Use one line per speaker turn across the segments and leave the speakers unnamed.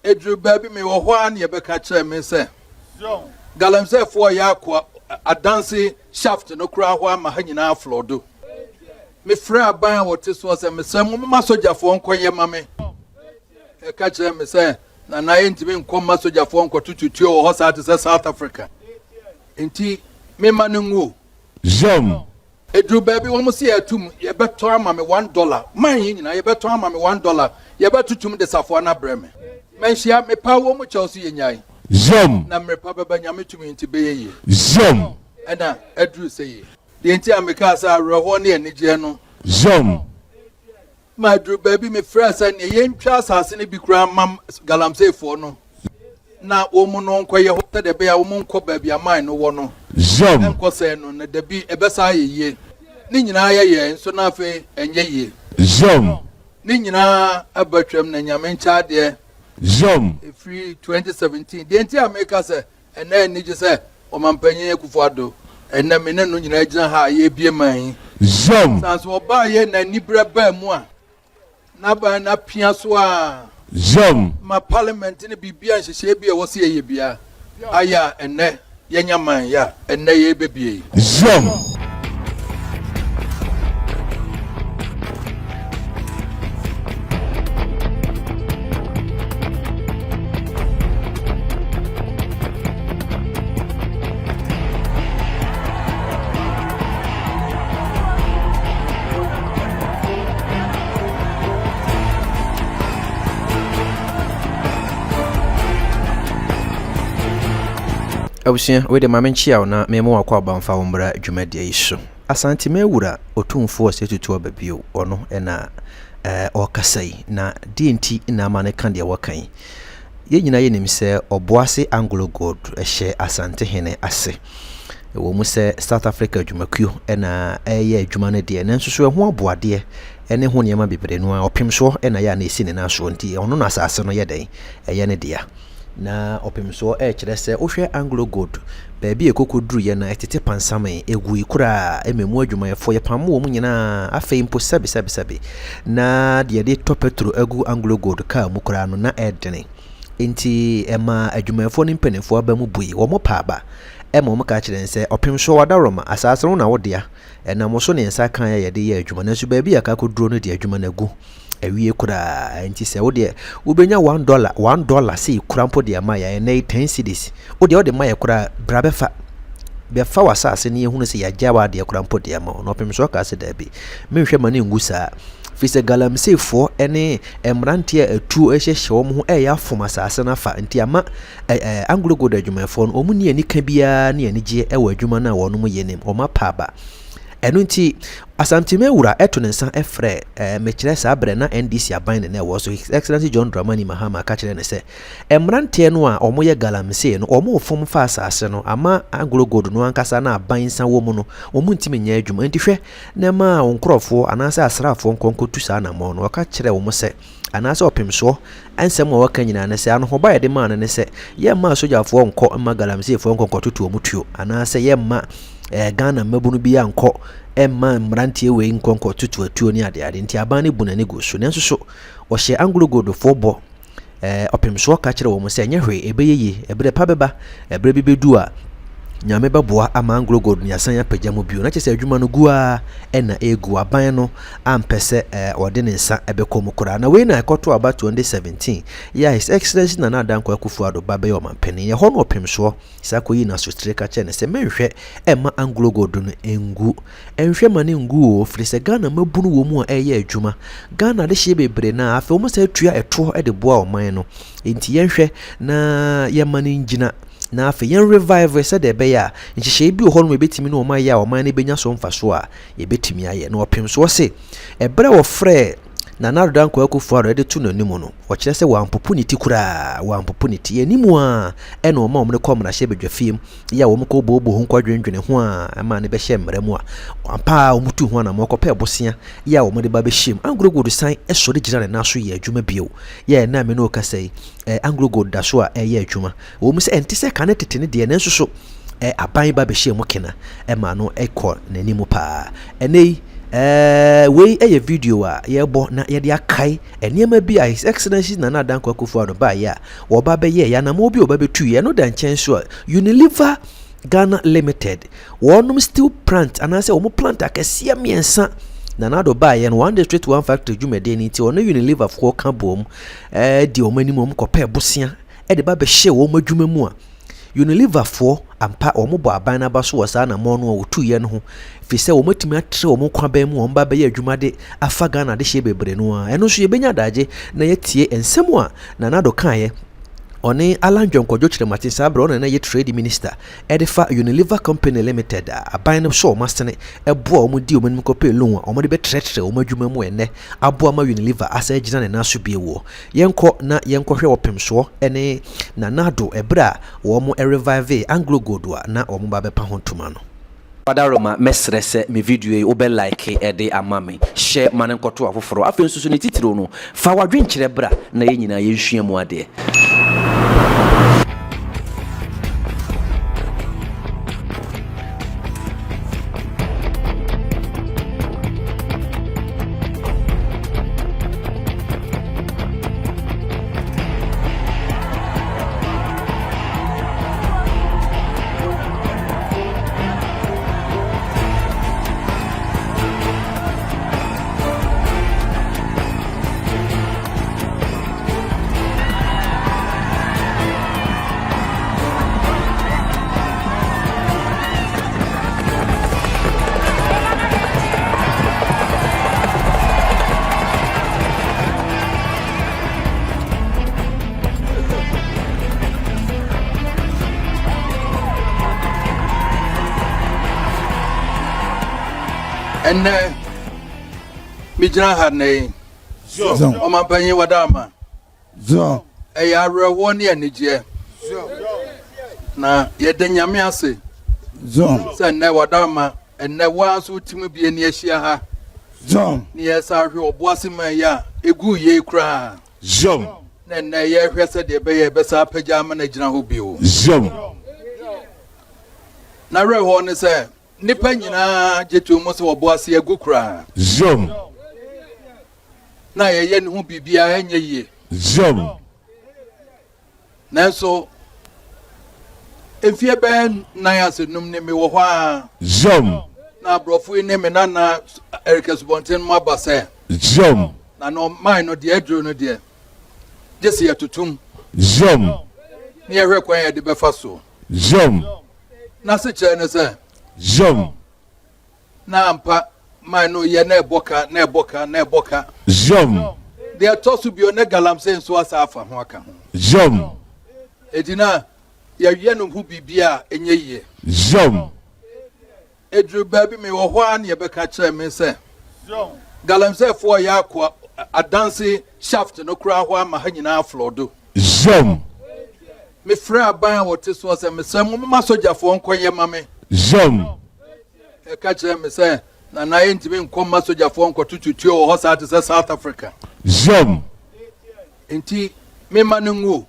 Edru baby me wo ho an ye beka kire me say galamsey for ya kwa adanse shaft no kura ho ama ha nyina flodo me frɛ aban wote so say me say mama sojafo nkoye mame e ka kire me say na na yentimi nkoma sojafo nkotututu o ho sa te South Africa enti me manungu
Zom
Edru baby wo mo se atum ye beto ama me $1 man yi nyina ye beto ama me $1 ye betutum de safo na breme menhia me pa wo mo Chelsea yenyai
Zom
na me pa baba nyame tumi nti beye
Zom
ena Edru say de nti ameka sa reho ne anije no
Zom
ma Edru baby me frɛ sa ne yentwa asase ne bi kura mam galamsey fo no na wo mo no nkoye ho te de be ya wo mo nko ba bia man no wo no
Zom
enko say no na da bi ebesa yeye ni nyina ye nso na afi enye ye
Zom
ni nyina abatwam na nyame ncha de
Zom
free 2017 de nti ameka say ena ni je say o mampanyin Akufo Addo ena me ne no nyina gina ha ye bie man
Zom
sanso oba ye na nibra ba mu a na ba na pia so a
Zom
ma parliament ne bibia nhyehyɛ bi a wɔ se ye bia aya ene yenya man ya ene ye bebie
Zom
Awusia we de mamenchia na memo akwa bamfa wombra dwumadie yiso Asantehen wura otumfo setutu ababio ono ena okasai na DNT na mane kan de wakan ye nyina ye nim se Obuasi Anglogold ehye Asantehen ase wo mu se South Africa dwumakuo ena eye adwuma ne de na nsusu ho aboade ene ho niam bebre no a opemso ena ya na esi ne na so nti ono na asase no ye den eye ne dia na opemso kire se ohwe Anglogold baabi ekokoduru ye na etete pansame egu ikura ememu adwumayefo ye pamo mu nyina afei mpo sabe na de topetro egu Anglogold ka mu kura no na edene enti ema adwumayefo ne mpanefo aba mu bui wo mo paaba ema mo ka kire se opemso wadaroma asase no na wodea na mo so ne nsa kan ya de ye adwuma na so baabi aka koduro no de adwuma na gu ewie kura enti se wode ubenya $1 sei kura mpo de ama ya na 10 cedis wode ma ya kura brabefa befa wasase ne ehunu se ya jawa de kura mpo de ama no pemso ka se da bi menhwe mane ngusa fise galamsey fo ene emrantie atu ehyehye wo ho ya fom asase na fa enti ama Anglogold adwumafo no omu ne ani ka bia ne ani gye ewa adwuma na wo no mu yenem o ma paba enu nti Asantehen wura eto ne nsa efre mekire sa abre na NDC aban ne wo so His Excellency John Dramani Mahama ka kire ne se emrante no a omoye galamsey no omo fom fa asase no ama Anglogold no ankasa na aban san wo mu no omu ntimi nya adwuma nti hwe na ma onkrofo anasa asrafo nkonkotu sa na mo no ka kire wo mu se anasa opemso ansem wo ka nyina ne se ano ho ba yede ma ne se ye ma sojafo nko ma galamsey fo nkonkotutu omutuo anasa ye ma Ghana mabunu bi anko emma mrantie we nkonko tutu atuo ni ade nti abane bunani go so nenso so wo hye Anglogold fo bo opemso ka kire wo mo se nyehwe ebeyeye ebre pa beba ebre bibedu a nyame beboa ama Anglogold ni asan ya pagya mo bio na kyese adwuma no gua ena egu aban no ampese ode ne nsa ebekom kura na we na ekoto aba 2017 ya His Excellency na Adanko Akufo Addo babe yo mampeni ye hono opemso sakoyi na sostreka che ne se menhwe ema Anglogold no engu enhwe mane ngu o frise Ghana mabunu wo mu a eye adwuma Ghana de hye bebre na afa mo sa tua eto de boa o man no enti yenhwe na ye mane ngina na afa yen revive se de be ya nhihye bi ho no ebetimi no ma ya o man ne benya so mfaso a ebetimi aye na opemso se ebre wo frɛ na Adanko Akufo Addo de tu no nimu no wo kire se wampopuniti kura wampopuniti enimu a ena o ma o mne kom na hye bedwafiem ya wo mko bobo ho nkwadwendwene ho a ama ne be hye mremu a wampa o mutu ho na mko pe bosia ya wo mde ba be hyem Anglogold san eso de gina ne na so ye adwuma bio ya na me no kasai Anglogold da so a ye adwuma wo mu se enti se ka ne tete ne de ne nso so aban ba be hyem kena ema no ekọ n'animu pa enei we a video ye bo na ye de akai enema bi a His Excellency Nana Dankwa Akufo-Addo ba ya wo ba be ye ya na mo bi oba betu ye no da nchen so Unilever Ghana Limited wonum steel plant anase omo plant akese miensa Nana Addo ba ye no one district one factory dwumede ni ti ono Unilever fo ka bom di omani mom kope bosia e de ba be hye wo madwuma mu a Unilever fo ampa omo bo aban na ba so wasa na mo no otu ye no ho fi se wo matimi atre omo kwaban mu omba be ye adwuma de afa Ghana de hye bebre no a eno so ye benya daje na ye tie ensem a Nana Addo kan ye oni alandwon kwadwo kire mate sabra ona na ye trade minister edifa Unilever Company Limited aban no so mastene ebo omo di omo nim kope loan omo de be tretre omo adwuma mu ene abo ma Unilever asa gina ne na so bi ewo yenko na yenko hwe wopem so ene Nana Addo ebra wo mo revive Anglogold na omo ba be pa hontuma no Padaroma mesrese me video e obe like e de amame share manen koto afoforo afen susu ne titiro no fa wadwen kire bra na ye nyina ye nhua mu ade
And Mijana had name. O ma panyi wadama.
Zo.
E ya rewo ni anije. Na ye de nyame ase.
Zo.
Se na wadama enne wa so timi bi eni ahia ha.
Zo.
Ni esa hwe Obuasi man ya egu ye kura.
Zom.
Na ye hwe se de be ye be sa pagya ma na gina ho bi o.
Zom.
Na rewo ni se nipa nyina jetu mo se Obuasi egu kura.
Zom.
Na ye ne ho bibia enye ye.
Zom.
Nanso efie ben na ya se num ne me wo hwa.
Zom.
Na brofu ne me na Erika Bonten mo abase.
Zom.
Na no mine no de adro no de. Jesi ya tutum.
Zom.
Ne hwe kwan ya de befa so.
Zom.
Na se che ne se.
Zom.
Na ampa mine no ye na eboka.
Zom.
De atosu bi one galamse nso asa afa ho aka ho.
Zom.
Edina ya ye no hu bibia enye ye.
Zom.
Edru baby me wo hwa na ye beka kire me se. Galamse fo ya akwa adanse shaft no kura hwa ma ha nyina flodo.
Zom.
Me fra aban wote so se me se mo ma sojafo nkoye ma me.
Zom.
E ka kire me se na ye ntimi nkom ma sojafo nkotututu o hosa te se South Africa.
Zom.
Enti me ma ngu.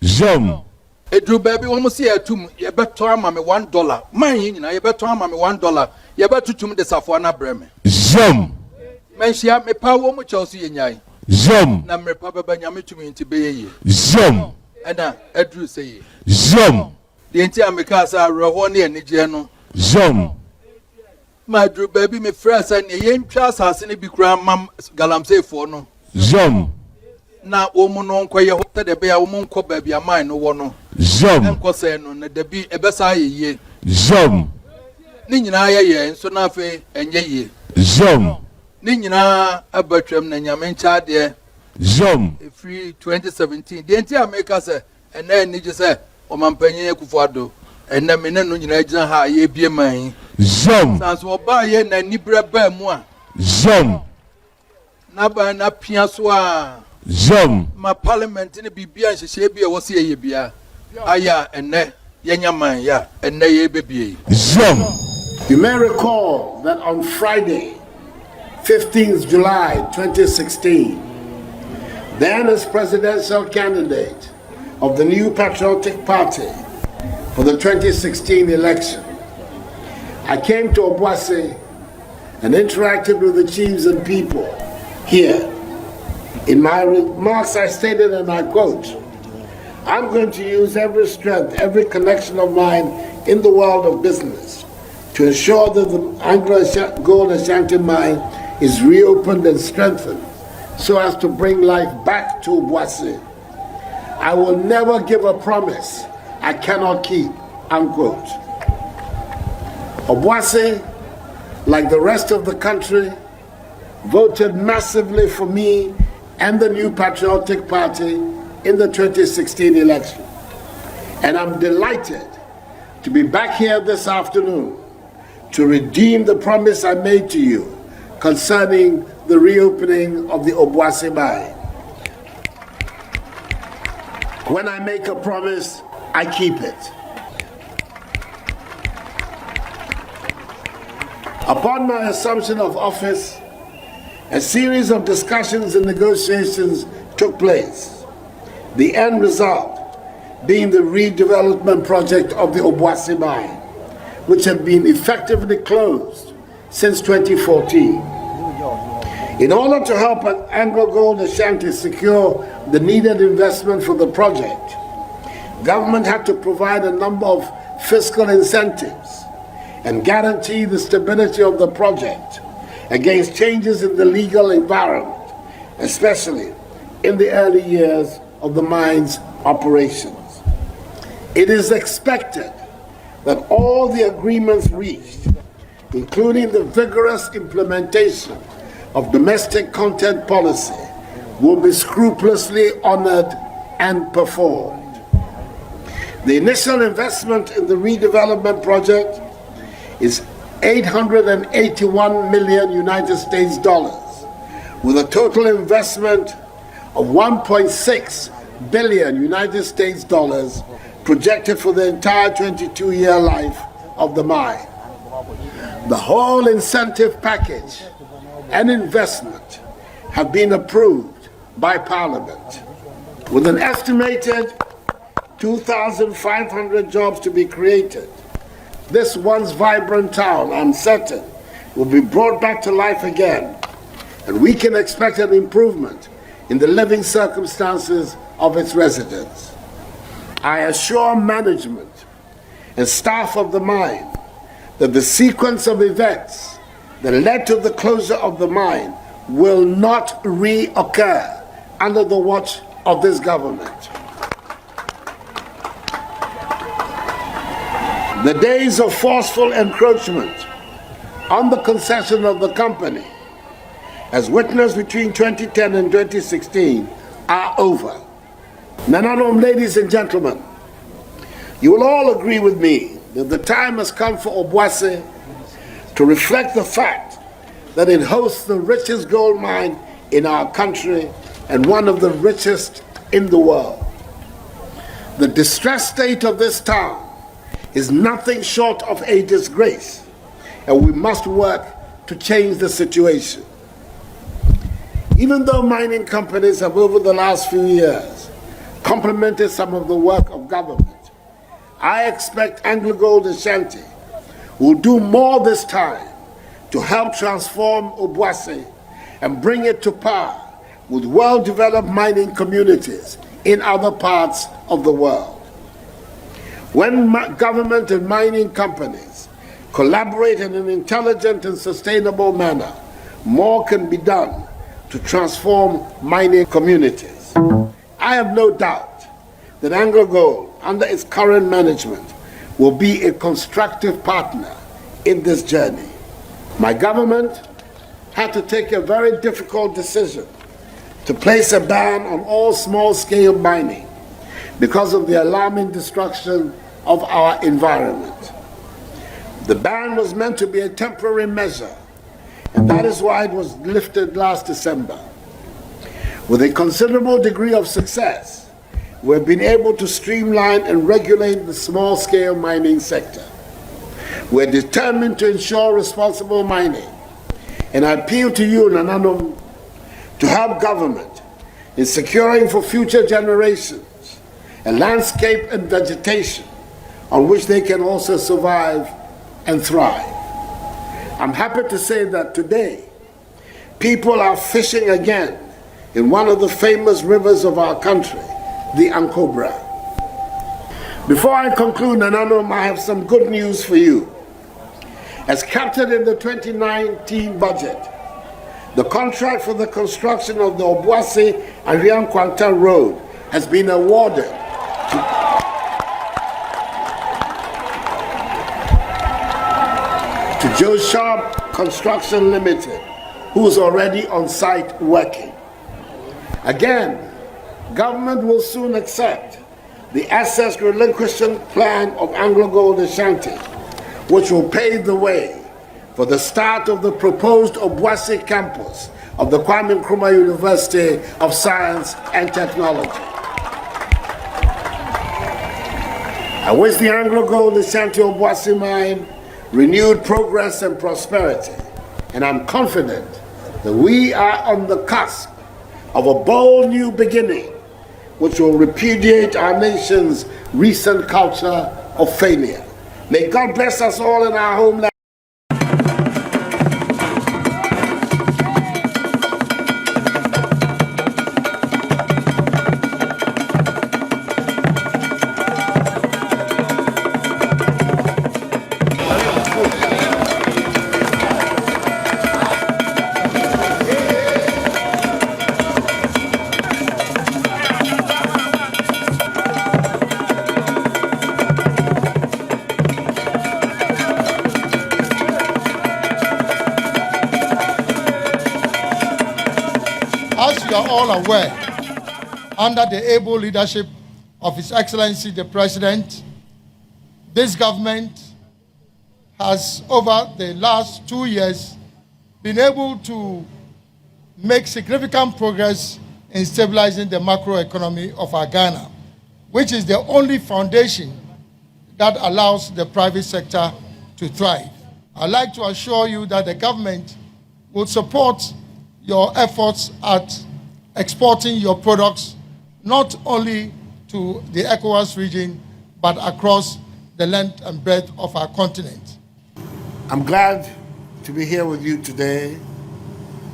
Zom.
Edru baby wo mo se atum ye beto ama me $1. Man yin nyina ye beto ama me $1. Ye betutum de safo na breme.
Zom.
Menhia me pa wo mo chawso ye nyai.
Zom.
Na me pa baba nyame tumi nti be ye.
Zom.
Ena edru se ye.
Zom.
De enti ameka sa reho ne anije no.
Zom.
Ma edru baby me frasa ne ye ntwa asase ne bi kura mam galamsefo no.
Zom.
Na wo mo no nkoye hote de be ya wo mo nko ba bia man no wo no.
Zom.
Enko se no na de bi ebesa ye ye.
Zom.
Ni nyina ye nso na afi enye ye.
Zom.
Ni nyina abatwam na nyame ncha de.
Zom.
Free 2017 de enti ameka se ena ni je se o mampanyin Akufo-Addo ena me ne no nyina gina ha ye bie man.
Zom.
Sanso oba ye na nibra ba mu a.
Zom.
Na ba na pia so a.
Zom.
Ma parliament ne bibia nhyehyɛ bia wo se ye bia. Aya ene yenya man ya ene ye bebie.
Zom.
You may recall that on Friday, 15th July 2016, then as presidential candidate of the New Patriotic Party for the 2016 election, I came to Obuasi and interacted with the chiefs and people here. In my remarks, I stated, and I quote, "I'm going to use every strength, every connection of mine in the world of business to ensure that the Anglogold Ashanti mine is reopened and strengthened so as to bring life back to Obuasi. I will never give a promise I cannot keep," unquote. Obuasi, like the rest of the country, voted massively for me and the New Patriotic Party in the 2016 election. And I'm delighted to be back here this afternoon to redeem the promise I made to you concerning the reopening of the Obuasi mine. When I make a promise, I keep it. Upon my assumption of office, a series of discussions and negotiations took place, the end result being the redevelopment project of the Obuasi mine, which had been effectively closed since 2014. In order to help Anglogold Ashanti secure the needed investment for the project, government had to provide a number of fiscal incentives and guarantee the stability of the project against changes in the legal environment, especially in the early years of the mine's operations. It is expected that all the agreements reached, including the vigorous implementation of domestic content policy, will be scrupulously honored and performed. The initial investment in the redevelopment project is 881 million United States dollars, with a total investment of 1.6 billion United States dollars projected for the entire 22-year life of the mine. The whole incentive package and investment have been approved by Parliament, with an estimated 2,500 jobs to be created. This once vibrant town, I'm certain, will be brought back to life again, and we can expect an improvement in the living circumstances of its residents. I assure management and staff of the mine that the sequence of events that led to the closure of the mine will not reoccur under the watch of this government. The days of forceful encroachment on the concession of the company, as witnessed between 2010 and 2016, are over. Nananom, ladies and gentlemen, you will all agree with me that the time has come for Obuasi to reflect the fact that it hosts the richest gold mine in our country and one of the richest in the world. The distressed state of this town is nothing short of a disgrace, and we must work to change the situation. Even though mining companies have over the last few years complemented some of the work of government, I expect Anglogold Ashanti will do more this time to help transform Obuasi and bring it to par with well-developed mining communities in other parts of the world. When government and mining companies collaborate in an intelligent and sustainable manner, more can be done to transform mining communities. I have no doubt that Anglogold, under its current management, will be a constructive partner in this journey. My government had to take a very difficult decision to place a ban on all small-scale mining because of the alarming destruction of our environment. The ban was meant to be a temporary measure, and that is why it was lifted last December. With a considerable degree of success, we've been able to streamline and regulate the small-scale mining sector. We're determined to ensure responsible mining, and I appeal to you, Nananom, to help government in securing for future generations a landscape and vegetation on which they can also survive and thrive. I'm happy to say that today, people are fishing again in one of the famous rivers of our country, the Ankobra. Before I conclude, Nananom, I have some good news for you. As captured in the 2019 budget, the contract for the construction of the Obuasi and Riankwanta Road has been awarded to Joe Sharp Construction Limited, who is already on site working. Again, government will soon accept the assets relinquishment plan of Anglogold Asantehen, which will pave the way for the start of the proposed Obuasi campus of the Kwame Nkrumah University of Science and Technology. I wish the Anglogold Asantehen Obuasi mine renewed progress and prosperity, and I'm confident that we are on the cusp of a bold new beginning which will repudiate our nation's recent culture of failure. May God bless us all in our homeland.
As you are all aware, under the able leadership of His Excellency the President, this government has, over the last 2 years, been able to make significant progress in stabilizing the macroeconomy of our Ghana, which is the only foundation that allows the private sector to thrive. I'd like to assure you that the government will support your efforts at exporting your products not only to the ECOWAS region, but across the length and breadth of our continent.
I'm glad to be here with you today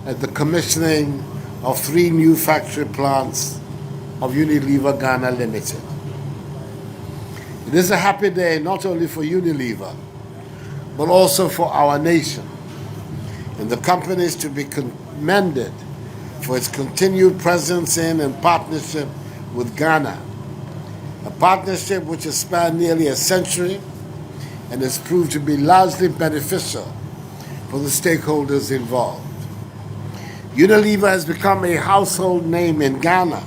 at the commissioning of 3 new factory plants of Unilever Ghana Limited. It is a happy day not only for Unilever, but also for our nation, and the companies to be commended for its continued presence in and partnership with Ghana, a partnership which has spanned nearly a century and has proved to be largely beneficial for the stakeholders involved. Unilever has become a household name in Ghana,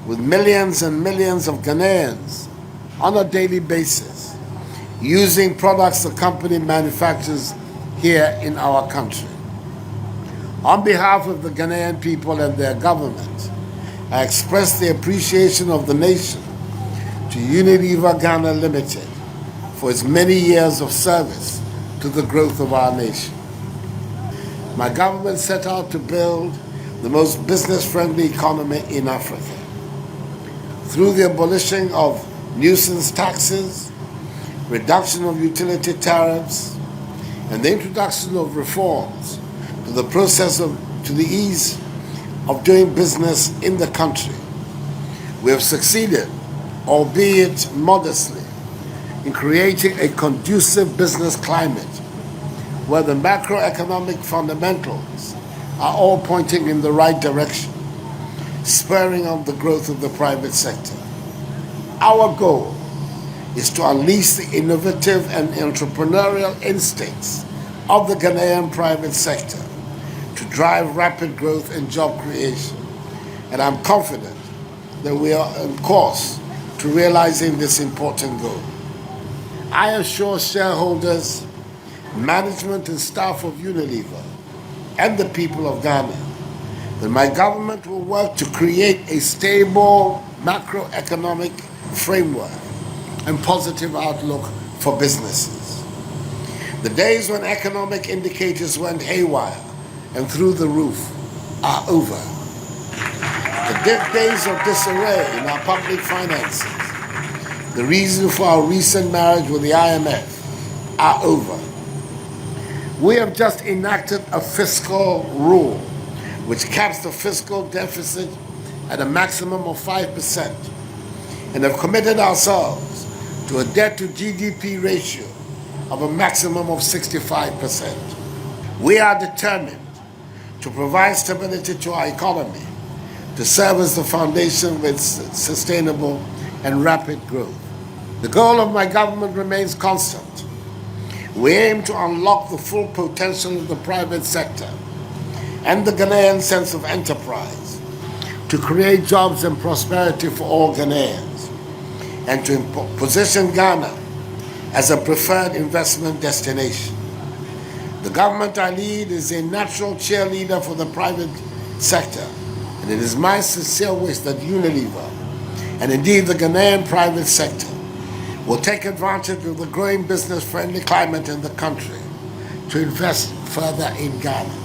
with millions and millions of Ghanaians on a daily basis using products the company manufactures here in our country. On behalf of the Ghanaian people and their government, I express the appreciation of the nation to Unilever Ghana Limited for its many years of service to the growth of our nation. My government set out to build the most business-friendly economy in Africa. Through the abolition of nuisance taxes, reduction of utility tariffs, and the introduction of reforms to the ease of doing business in the country, we have succeeded, albeit modestly, in creating a conducive business climate where the macroeconomic fundamentals are all pointing in the right direction, spurring on the growth of the private sector. Our goal is to unleash the innovative and entrepreneurial instincts of the Ghanaian private sector to drive rapid growth and job creation. And I'm confident that we are on course to realizing this important goal. I assure shareholders, management and staff of Unilever, and the people of Ghana that my government will work to create a stable macroeconomic framework and positive outlook for businesses. The days when economic indicators went haywire and through the roof are over. The days of disarray in our public finances, the reason for our recent marriage with the IMF, are over. We have just enacted a fiscal rule which caps the fiscal deficit at a maximum of 5% and have committed ourselves to a debt to GDP ratio of a maximum of 65%. We are determined to provide stability to our economy to serve as the foundation with sustainable and rapid growth. The goal of my government remains constant. We aim to unlock the full potential of the private sector and the Ghanaian sense of enterprise, to create jobs and prosperity for all Ghanaians, and to position Ghana as a preferred investment destination. The government I lead is a natural cheerleader for the private sector, and it is my sincere wish that Unilever, and indeed the Ghanaian private sector, will take advantage of the growing business-friendly climate in the country to invest further in Ghana.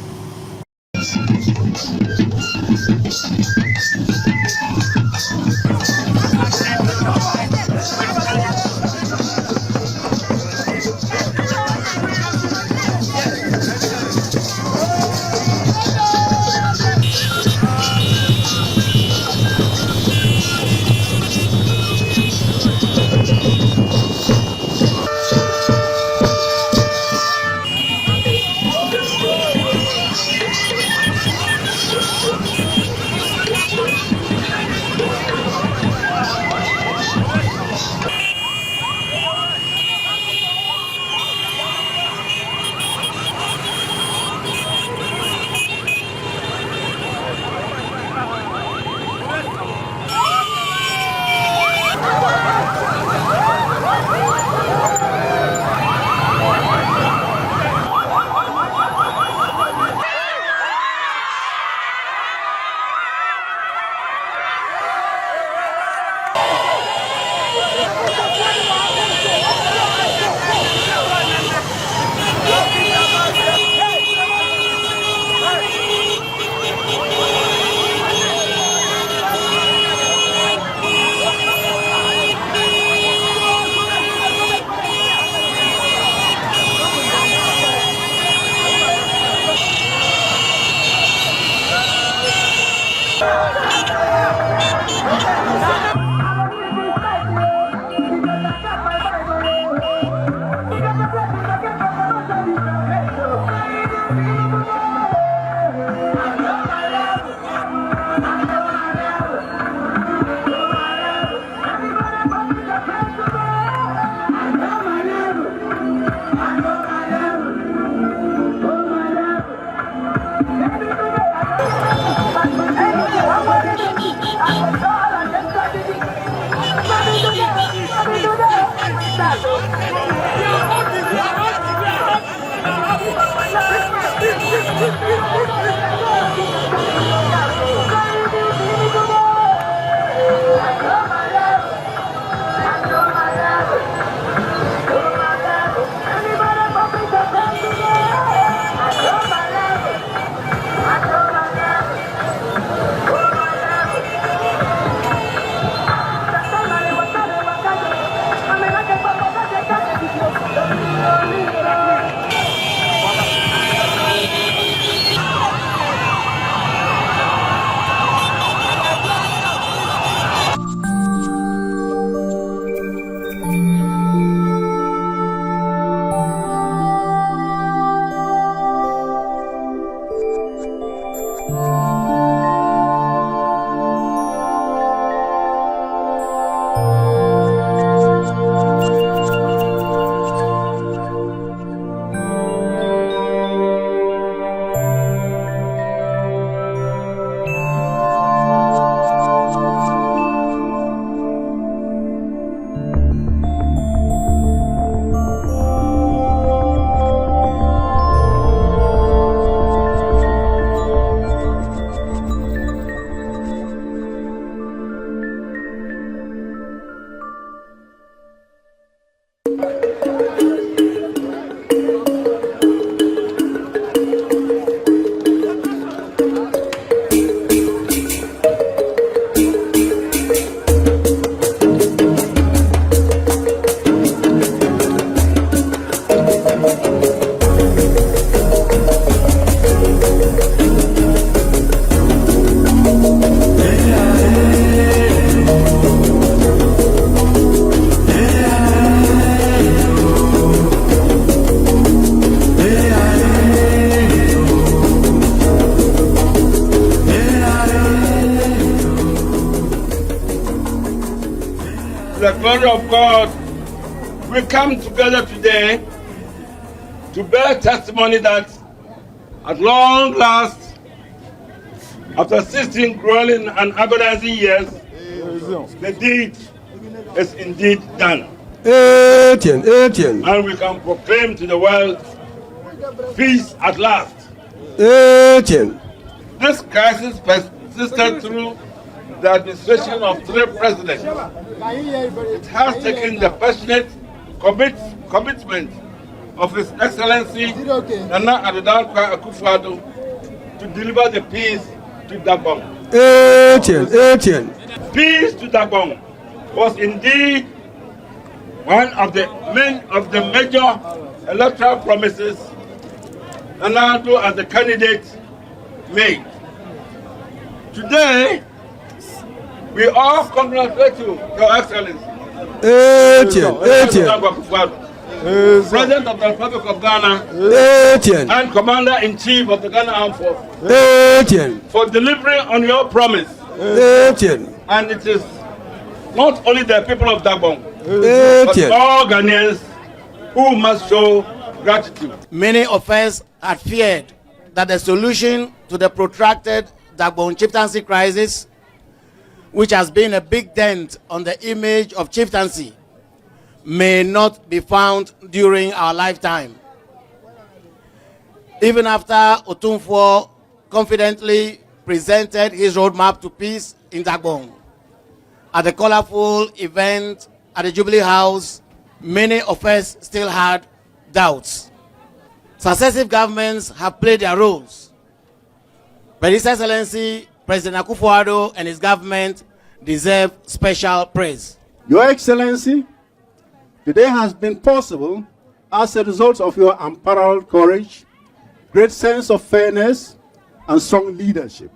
To the glory of God, we come together today to bear testimony that at long last, after 16 grueling and agonizing years, the deed is indeed done. And we can proclaim to the world peace at last. This crisis persisted through the administration of 3 presidents. It has taken the passionate commitment of His Excellency Ya-Naa Addo to deliver the peace to Dagbon. Peace to Dagbon was indeed one of the major electoral promises Addo as the candidate made. Today, we all congratulate you, Your Excellency. President of the Republic of Ghana and Commander-in-Chief of the Ghana Armed Forces for delivering on your promise. And it is not only the people of Dagbon, but all Ghanaians who must show gratitude.
Many of us had feared that the solution to the protracted Dagbon chieftaincy crisis, which has been a big dent on the image of chieftaincy, may not be found during our lifetime. Even after Otumfuo confidently presented his roadmap to peace in Dagbon at the colorful event at the Jubilee House, many of us still had doubts. Successive governments have played their roles, but His Excellency President Akufo-Addo and his government deserve special praise.
Your Excellency, today has been possible as a result of your unparalleled courage, great sense of fairness, and strong leadership.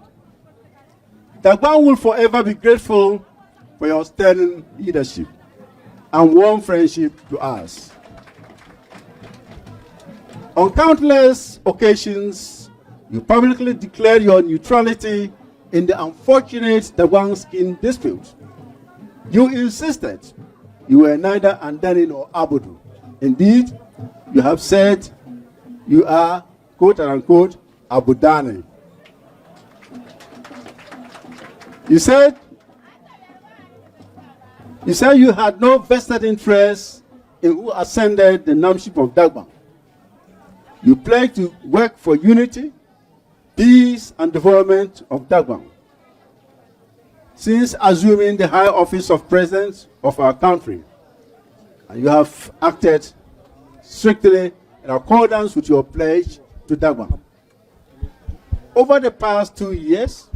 Dagbon will forever be grateful for your sterling leadership and warm friendship to us. On countless occasions, you publicly declared your neutrality in the unfortunate Dagbon skin dispute. You insisted you were neither Andani nor Abudu. Indeed, you have said you are, quote unquote, Abudani. You said you had no vested interest in who ascended the nameship of Dagbon. You pledged to work for unity, peace, and development of Dagbon. Since assuming the high office of President of our country, and you have acted strictly in accordance with your pledge to Dagbon. Over the past 2 years,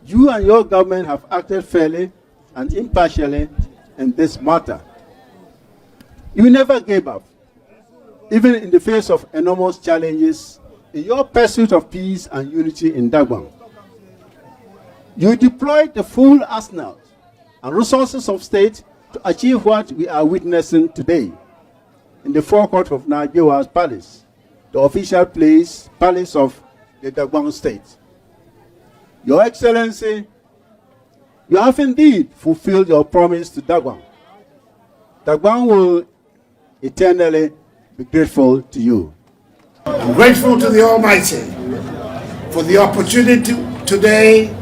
you and your government have acted fairly and impartially in this matter. You never gave up, even in the face of enormous challenges in your pursuit of peace and unity in Dagbon. You deployed the full arsenal and resources of state to achieve what we are witnessing today in the forecourt of Naijewa's palace, the official palace of the Dagbon state. Your Excellency, you have indeed fulfilled your promise to Dagbon. Dagbon will eternally be grateful to you.
I'm grateful to the Almighty for the opportunity today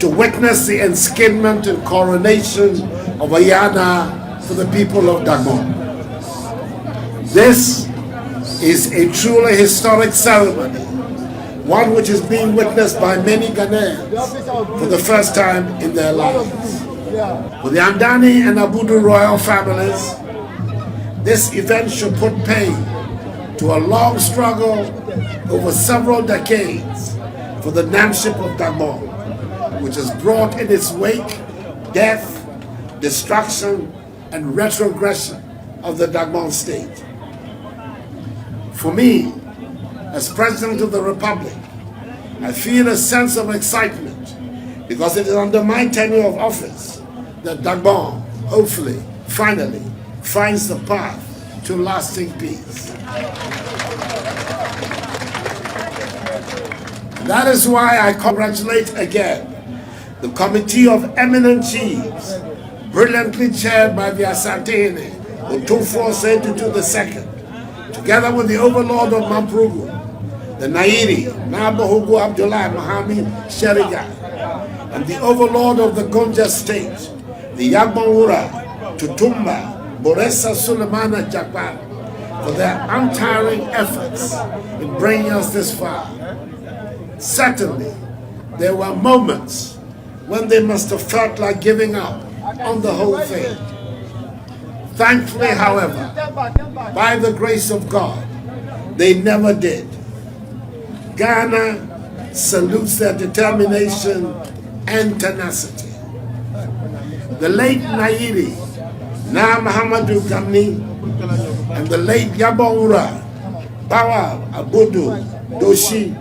to witness the enskinment and coronation of Ya-Naa for the people of Dagbon. This is a truly historic ceremony, one which is being witnessed by many Ghanaians for the first time in their lives. For the Andani and Abudu royal families, this event should put pain to a long struggle over several decades for the nameship of Dagbon, which has brought in its wake death, destruction, and retrogression of the Dagbon state. For me, as President of the Republic, I feel a sense of excitement because it is under my tenure of office that Dagbon, hopefully, finally, finds the path to lasting peace. That is why I congratulate again the Committee of Eminent Chiefs brilliantly chaired by the Asantehen, Otumfuo Setutu II, together with the overlord of Mamprugu, the Nairi, Nabahugu Abdullah Mahami Sheriga, and the overlord of the Gonja state, the Dagbon Tutumba, Boresa Sulemana Jakban, for their untiring efforts in bringing us this far. Certainly, there were moments when they must have felt like giving up on the whole thing. Thankfully, however, by the grace of God, they never did. Ghana salutes their determination and tenacity. The late Nairi, Na Muhammadu Gamni, and the late Yabaura, Bawa Abudu Doshi,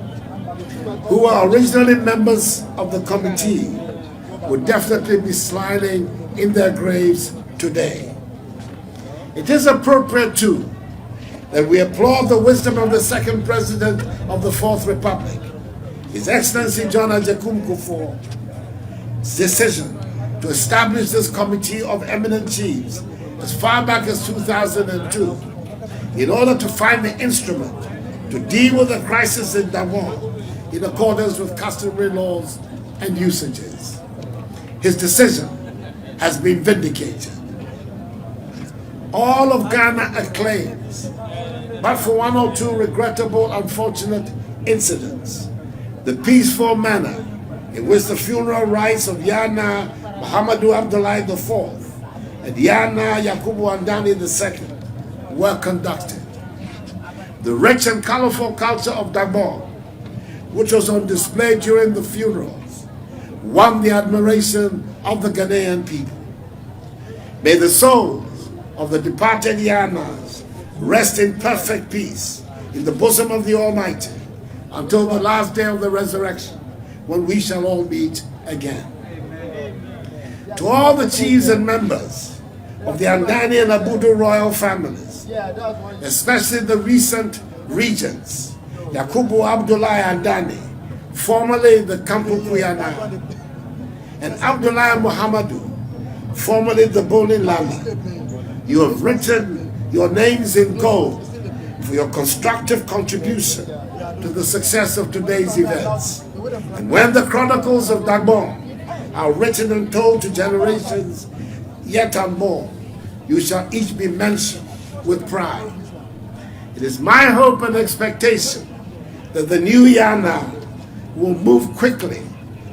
who were originally members of the committee, would definitely be smiling in their graves today. It is appropriate, too, that we applaud the wisdom of the second president of the Fourth Republic, His Excellency John Agyekum Kufuor's decision to establish this committee of eminent chiefs as far back as 2002 in order to find the instrument to deal with the crisis in Dagbon in accordance with customary laws and usages. His decision has been vindicated. All of Ghana acclaims, but for one or two regrettable, unfortunate incidents, the peaceful manner in which the funeral rites of Ya-Naa Muhammadu Abdullahi IV and Ya-Naa Yakubu Andani II were conducted. The rich and colorful culture of Dagbon, which was on display during the funerals, won the admiration of the Ghanaian people. May the souls of the departed Ya-Naas rest in perfect peace in the bosom of the Almighty until the last day of the resurrection, when we shall all meet again. To all the chiefs and members of the Andani and Abudu royal families, especially the recent regents, Yakubu Abdullahi Andani, formerly the Kampuku Ya-Naa, and Abdullahi Muhammadu, formerly the Boni Lala, you have written your names in gold for your constructive contribution to the success of today's events. And when the chronicles of Dagbon are written and told to generations yet unborn, you shall each be mentioned with pride. It is my hope and expectation that the new Ya-Naa will move quickly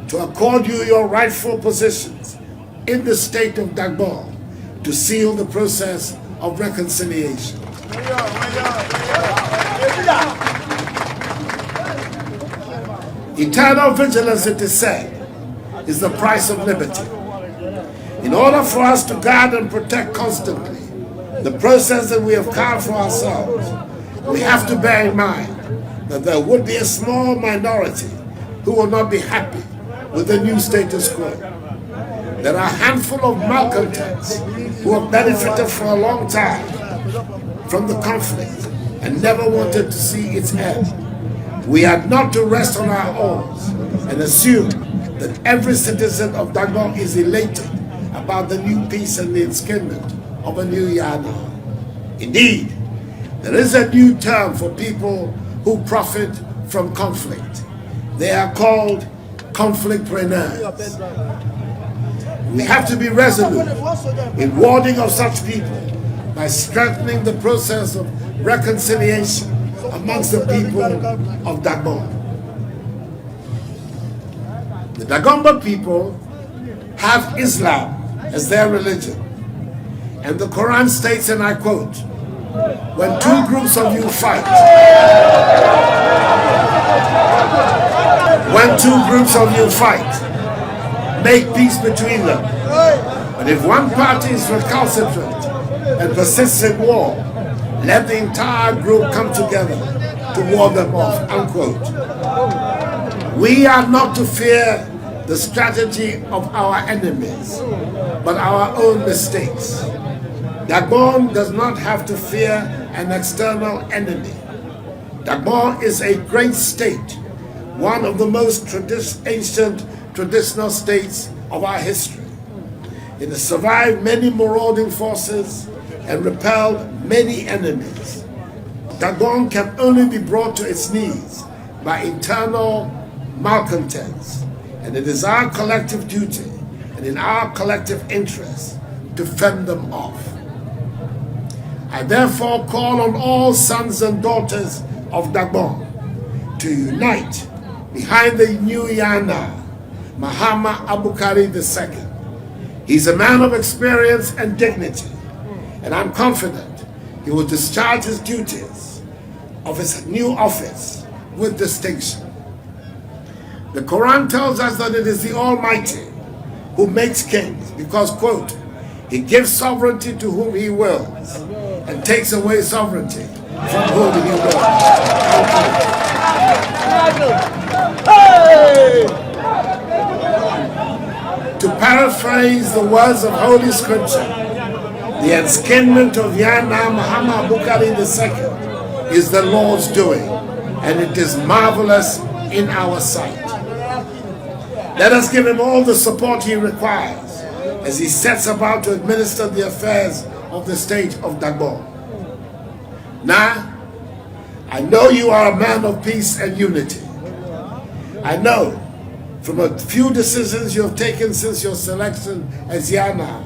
to accord you your rightful positions in the state of Dagbon to seal the process of reconciliation. Eternal vigilance, it is said, is the price of liberty. In order for us to guard and protect constantly the process that we have carved for ourselves, we have to bear in mind that there would be a small minority who will not be happy with the new status quo. There are a handful of malcontents who have benefited for a long time from the conflict and never wanted to see its end. We are not to rest on our oars and assume that every citizen of Dagbon is elated about the new peace and the enskinment of a new Ya-Naa. Indeed, there is a new term for people who profit from conflict. They are called conflictpreneurs. We have to be resolute in warding off such people by strengthening the process of reconciliation amongst the people of Dagbon. The Dagomba people have Islam as their religion, and the Quran states, and I quote, "When two groups of you fight, make peace between them. But if one party is recalcitrant and persists in war, let the entire group come together to ward them off," unquote. We are not to fear the strategy of our enemies, but our own mistakes. Dagbon does not have to fear an external enemy. Dagbon is a great state, one of the most ancient traditional states of our history. It has survived many marauding forces and repelled many enemies. Dagbon can only be brought to its knees by internal malcontents, and it is our collective duty and in our collective interest to fend them off. I therefore call on all sons and daughters of Dagbon to unite behind the new Ya-Naa, Mahama Abukari II. He's a man of experience and dignity, and I'm confident he will discharge his duties of his new office with distinction. The Quran tells us that it is the Almighty who makes kings because, quote, He gives sovereignty to whom He wills and takes away sovereignty from whom He wills. To paraphrase the words of Holy Scripture, the enskinment of Ya-Naa Mahama Abukari II is the Lord's doing, and it is marvelous in our sight. Let us give him all the support he requires as he sets about to administer the affairs of the state of Dagbon. Now, I know you are a man of peace and unity. I know from a few decisions you have taken since your selection as Ya-Naa,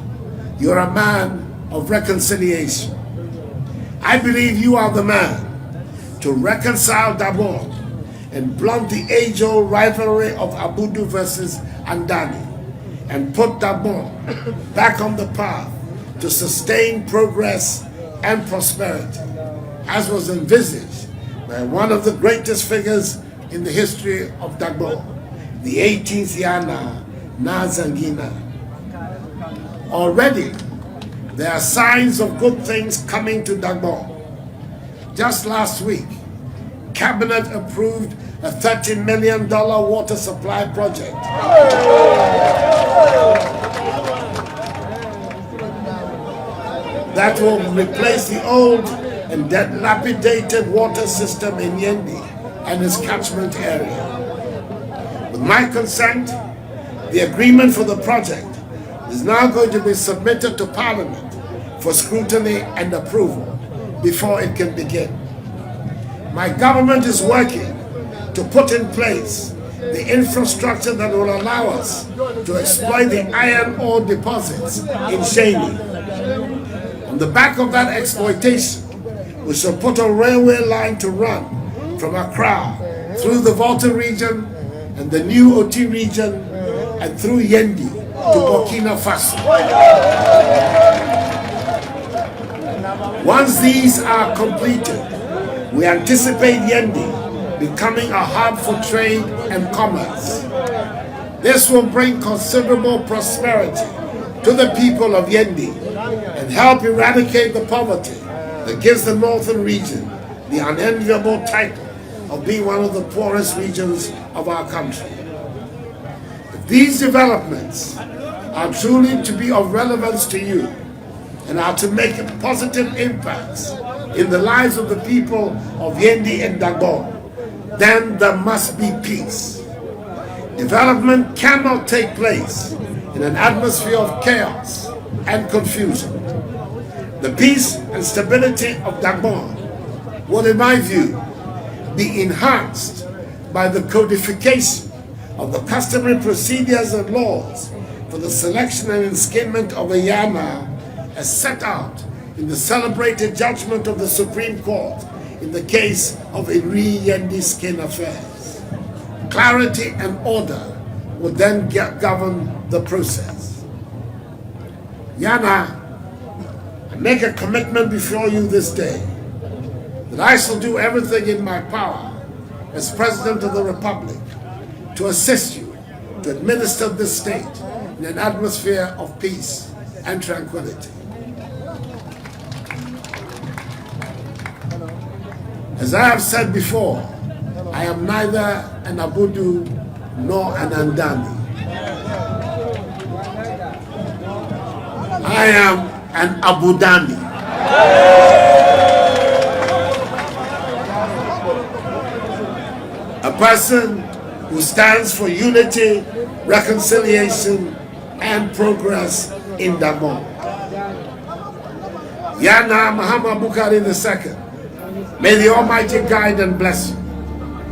you are a man of reconciliation. I believe you are the man to reconcile Dagbon and blunt the age-old rivalry of Abudu versus Andani and put Dagbon back on the path to sustain progress and prosperity, as was envisaged by one of the greatest figures in the history of Dagbon, the 18th Ya-Naa, Zangina. Already, there are signs of good things coming to Dagbon. Just last week, Cabinet approved a $30 million water supply project. That will replace the old and dilapidated water system in Yendi and its catchment area. With my consent, the agreement for the project is now going to be submitted to Parliament for scrutiny and approval before it can begin. My government is working to put in place the infrastructure that will allow us to exploit the iron ore deposits in Shani. On the back of that exploitation, we shall put a railway line to run from Accra through the Volta region and the new Oti region and through Yendi to Burkina Faso. Once these are completed, we anticipate Yendi becoming a hub for trade and commerce. This will bring considerable prosperity to the people of Yendi and help eradicate the poverty that gives the northern region the unenviable title of being one of the poorest regions of our country. If these developments are truly to be of relevance to you and are to make positive impacts in the lives of the people of Yendi and Dagbon, then there must be peace. Development cannot take place in an atmosphere of chaos and confusion. The peace and stability of Dagbon will, in my view, be enhanced by the codification of the customary procedures and laws for the selection and enskinment of a Ya-Naa as set out in the celebrated judgment of the Supreme Court in the case of Iri Yendi skin affairs. Clarity and order will then govern the process. Ya-Naa, I make a commitment before you this day that I shall do everything in my power as President of the Republic to assist you to administer this state in an atmosphere of peace and tranquility. As I have said before, I am neither an Abudu nor an Andani. I am an Abudani. A person who stands for unity, reconciliation, and progress in Dagbon. Ya-Naa Mahama II, may the Almighty guide and bless you.